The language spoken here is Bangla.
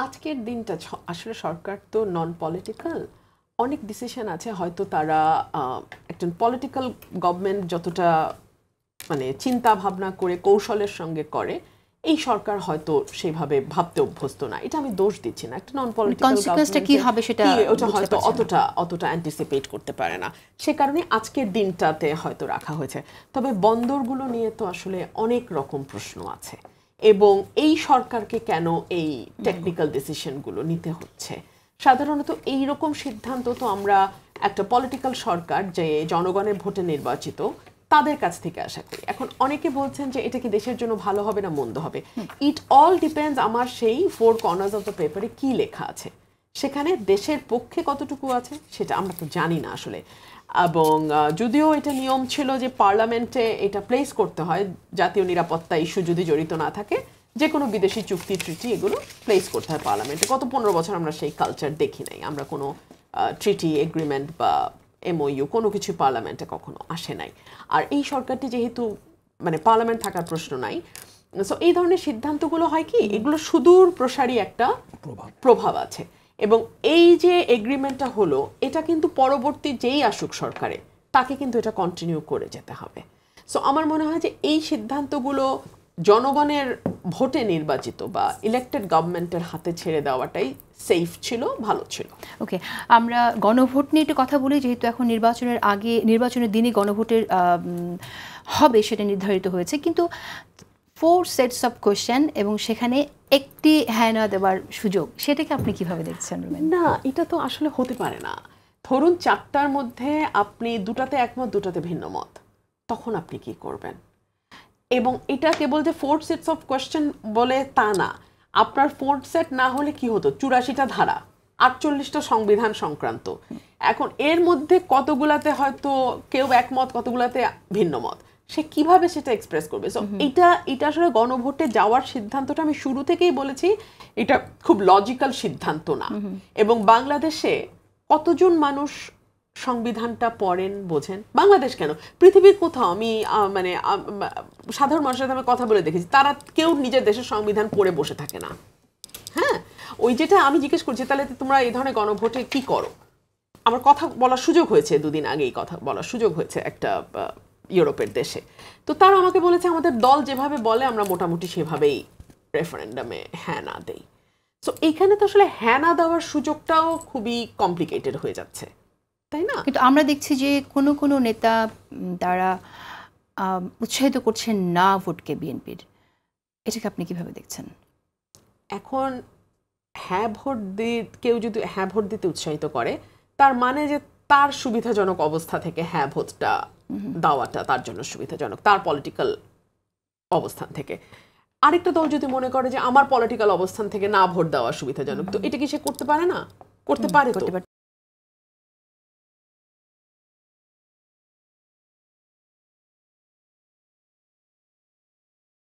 আজকের দিনটা আসলে সরকার তো নন পলিটিক্যাল, অনেক ডিসিশন আছে হয়তো তারা একজন পলিটিক্যাল গভর্নমেন্ট যতটা মানে চিন্তা ভাবনা করে কৌশলের সঙ্গে করে এই সরকার হয়তো সেভাবে ভাবতে অভ্যস্ত না। এটা আমি দোষ দিচ্ছি না, একটা নন পলিটিক্যাল কনসিকুয়েন্সটা কি হবে সেটা ওটা হয়তো অতটা অ্যান্টিসিপেট করতে পারে না, সে কারণে আজকের দিনটাতে হয়তো রাখা হয়েছে। তবে বন্দরগুলো নিয়ে তো আসলে অনেক রকম প্রশ্ন আছে এবং এই সরকারকে কেন এই টেকনিক্যাল ডিসিশনগুলো নিতে হচ্ছে। সাধারণত এই রকম সিদ্ধান্ত তো আমরা একটা পলিটিক্যাল সরকার যে জনগণের ভোটে নির্বাচিত তাদের কাছ থেকে আশা করি। এখন অনেকে বলছেন যে এটা কি দেশের জন্য ভালো হবে না মন্দ হবে, ইট অল ডিপেন্ডস আমার সেই 4 কর্নার্স অফ দ্য পেপারে কি লেখা আছে, সেখানে দেশের পক্ষে কতটুকু আছে সেটা আমরা তো জানি না আসলে। এবং যদিও এটা নিয়ম ছিল যে পার্লামেন্টে এটা প্লেস করতে হয়, জাতীয় নিরাপত্তা ইস্যু যদি জড়িত না থাকে যে কোনো বিদেশি চুক্তি ট্রিটি এগুলো প্লেস করতে হয় পার্লামেন্টে। গত 15 বছর আমরা সেই কালচার দেখি নাই, আমরা কোনো ট্রিটি এগ্রিমেন্ট বা এমওইউ কোনো কিছু পার্লামেন্টে কখনো আসে নাই। আর এই সরকারটি যেহেতু মানে পার্লামেন্ট থাকার প্রশ্ন নাই, সো এই ধরনের সিদ্ধান্তগুলো হয় কি এগুলো সুদূর প্রসারী একটা প্রভাব আছে। এবং এই যে এগ্রিমেন্টটা হলো এটা কিন্তু পরবর্তী যেই আসুক সরকারে তাকে কিন্তু এটা কন্টিনিউ করে যেতে হবে। সো আমার মনে হয় যে এই সিদ্ধান্তগুলো জনগণের ভোটে নির্বাচিত বা ইলেক্টেড গভর্নমেন্টের হাতে ছেড়ে দেওয়াটাই সেফ ছিল, ভালো ছিল। ওকে, আমরা গণভোট নিয়ে একটু কথা বলি, যেহেতু এখন নির্বাচনের আগে নির্বাচনের দিনে গণভোটের হবে সেটা নির্ধারিত হয়েছে, কিন্তু 4 সেটস অফ কোয়েশ্চেন এবং সেখানে একটি হ্যাঁ না দেওয়ার সুযোগ, সেটাকে আপনি কিভাবে দেখছেন? না, এটা তো আসলে হতে পারে না। ধরুন 4টার মধ্যে আপনি 2টাতে একমত 2টাতে ভিন্ন মত, তখন আপনি কি করবেন? এবং এটা কেবল যে 4 সেটস অফ কোয়েশ্চেন বলে তা না, আপনার 4 সেট না হলে কি হতো, 84টা ধারা, 48টা সংবিধান সংক্রান্ত। এখন এর মধ্যে কতগুলাতে হয়তো কেউ একমত, কতগুলাতে ভিন্ন মত, সে কিভাবে সেটা এক্সপ্রেস করবে? সো এটা আসলে গণভোটে যাওয়ার সিদ্ধান্তটা আমি শুরু থেকেই বলেছি এটা খুব লজিক্যাল সিদ্ধান্ত না। এবং বাংলাদেশে কতজন মানুষ সংবিধানটা পড়েন বোঝেন? বাংলাদেশ কেন, পৃথিবীর কোথাও আমি মানে সাধারণ মানুষের সাথে আমি কথা বলে দেখেছি তারা কেউ নিজের দেশের সংবিধান পড়ে বসে থাকে না। হ্যাঁ, ওই যেটা আমি জিজ্ঞেস করছি তাহলে তোমরা এই ধরনের গণভোটে কি করো? আমার কথা বলার সুযোগ হয়েছে, 2 দিন আগেই কথা বলার সুযোগ হয়েছে একটা ইউরোপের দেশে। তো তারা আমাকে বলেছে আমাদের দল যেভাবে বলে আমরা মোটামুটি সেভাবেই রেফারেন্ডামে হ্যাঁ না দেই। সো এইখানে তো আসলে হ্যাঁ না দেওয়ার সুযোগটাও খুবই কমপ্লিকেটেড হয়ে যাচ্ছে, তাই না? কিন্তু আমরা দেখছি যে কোনো নেতা তারা উৎসাহিত করছেন না ভোটকে বিএনপির, এটাকে আপনি কিভাবে দেখছেন? এখন হ্যাঁ ভোট কেউ যদি হ্যাঁ ভোট দিতে উৎসাহিত করে তার মানে যে তার সুবিধাজনক অবস্থা থেকে হ্যাঁ ভোটটা দেওয়াটা তার জন্য সুবিধাজনক, তার পলিটিক্যাল অবস্থান থেকে। আরেকটা দল যদি মনে করে যে আমার পলিটিক্যাল অবস্থান থেকে না ভোট দেওয়া সুবিধাজনক, তো এটা কি সে করতে পারে না? করতে পারে তো।